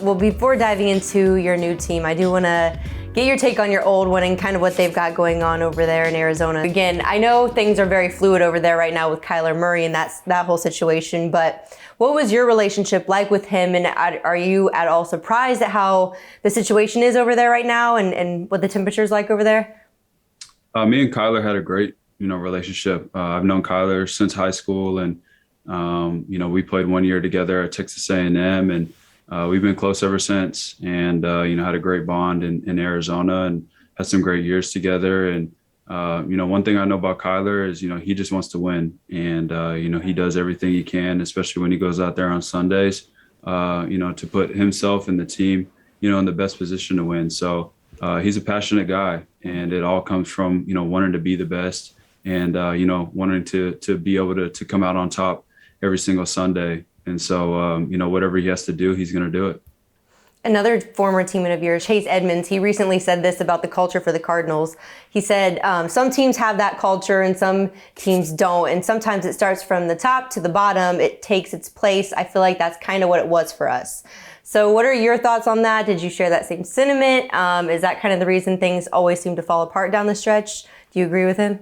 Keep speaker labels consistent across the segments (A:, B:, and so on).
A: Well, before diving into your new team, I do want to get your take on your old one and kind of what they've got going on over there in Arizona. Again, I know things are very fluid over there right now with Kyler Murray and that whole situation, but what was your relationship like with him, and are you at all surprised at how the situation is over there right now and what the temperature's like over there?
B: Me and Kyler had a great, relationship. I've known Kyler since high school, and we played 1 year together at Texas A&M, and we've been close ever since. And had a great bond in Arizona, and had some great years together. And one thing I know about Kyler is he just wants to win, and he does everything he can, especially when he goes out there on Sundays, to put himself and the team, in the best position to win. So he's a passionate guy, and it all comes from wanting to be the best, and wanting to be able to come out on top every single Sunday. And so whatever he has to do, he's going to do it.
A: Another former teammate of yours, Chase Edmonds, he recently said this about the culture for the Cardinals. He said some teams have that culture and some teams don't. And sometimes it starts from the top to the bottom. It takes its place. I feel like that's kind of what it was for us. So what are your thoughts on that? Did you share that same sentiment? Is that kind of the reason things always seem to fall apart down the stretch? Do you agree with him?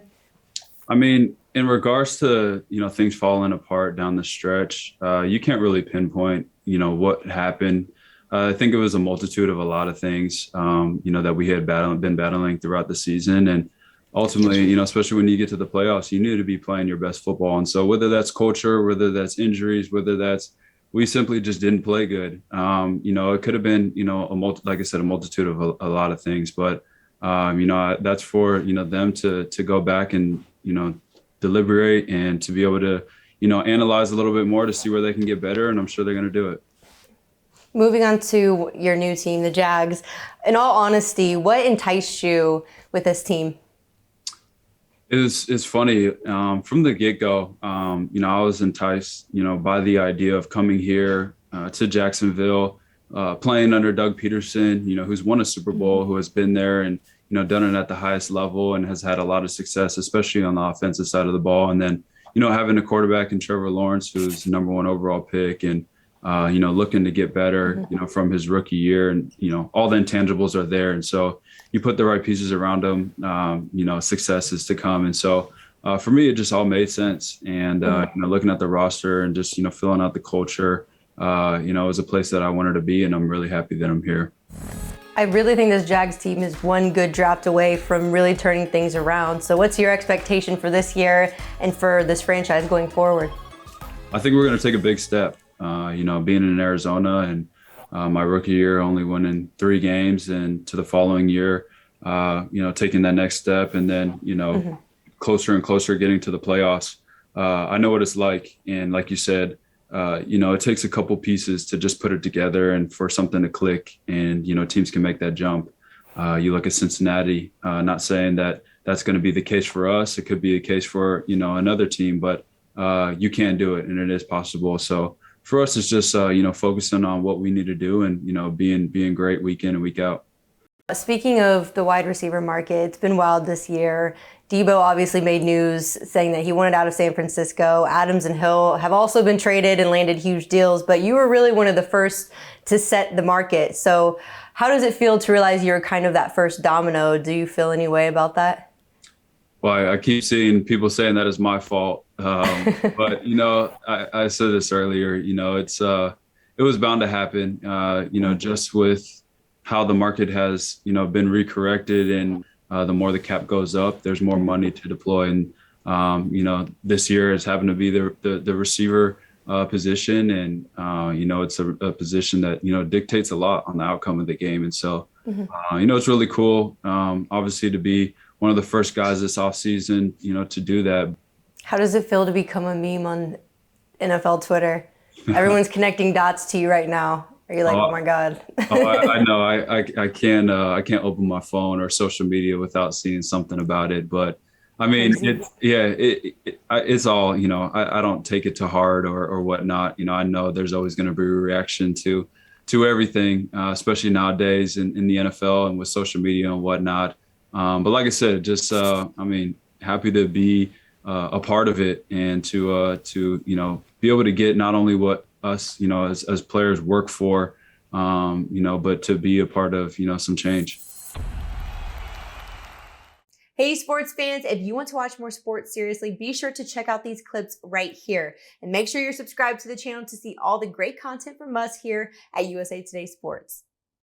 B: I mean, in regards to, things falling apart down the stretch, you can't really pinpoint, what happened. I think it was a multitude of a lot of things, that we had been battling throughout the season. And ultimately, especially when you get to the playoffs, you need to be playing your best football. And so whether that's culture, whether that's injuries, whether that's we simply just didn't play good. It could have been, like I said, a multitude of a lot of things. But, that's for, them to go back and, deliberate and to be able to, analyze a little bit more to see where they can get better. And I'm sure they're going to do it.
A: Moving on to your new team, the Jags. In all honesty, what enticed you with this team?
B: It's funny. From the get-go, I was enticed, by the idea of coming here to Jacksonville, playing under Doug Peterson, who's won a Super Bowl, who has been there and, done it at the highest level and has had a lot of success, especially on the offensive side of the ball. And then, having a quarterback in Trevor Lawrence, who's the number one overall pick, and looking to get better, from his rookie year, and, all the intangibles are there. And so you put the right pieces around him, success is to come. And so for me, it just all made sense. And, looking at the roster and just, filling out the culture, it was a place that I wanted to be, and I'm really happy that I'm here.
A: I really think this Jags team is one good draft away from really turning things around. So what's your expectation for this year and for this franchise going forward?
B: I think we're going to take a big step. Being in Arizona and my rookie year, only winning 3 games, and to the following year, taking that next step, and then, closer and closer getting to the playoffs. I know what it's like. And like you said, it takes a couple pieces to just put it together and for something to click, and, teams can make that jump. You look at Cincinnati, not saying that that's going to be the case for us. It could be the case for, another team, but you can do it, and it is possible. So for us, it's just, focusing on what we need to do and, being great week in and week out.
A: Speaking of the wide receiver market, it's been wild this year. Debo obviously made news saying that he wanted out of San Francisco. Adams and Hill have also been traded and landed huge deals, but you were really one of the first to set the market. So how does it feel to realize you're kind of that first domino? Do you feel any way about that?
B: Well, I keep seeing people saying that is my fault. But, I said this earlier, it was bound to happen, just with how the market has, been recorrected, and the more the cap goes up, there's more money to deploy. And, this year has happened to be the receiver position. And, it's a position that, dictates a lot on the outcome of the game. And so, it's really cool, obviously, to be one of the first guys this offseason, to do that.
A: How does it feel to become a meme on NFL Twitter? Everyone's connecting dots to you right now. Are you like, oh my God?
B: I know. I can't open my phone or social media without seeing something about it. But I mean, it's all, I don't take it to heart or whatnot. I know there's always going to be a reaction to everything, especially nowadays in the NFL and with social media and whatnot. But like I said, just, happy to be a part of it, and to be able to get not only what us, as players work for, but to be a part of, some change.
A: Hey, sports fans, if you want to watch more sports seriously, be sure to check out these clips right here. And make sure you're subscribed to the channel to see all the great content from us here at USA Today Sports.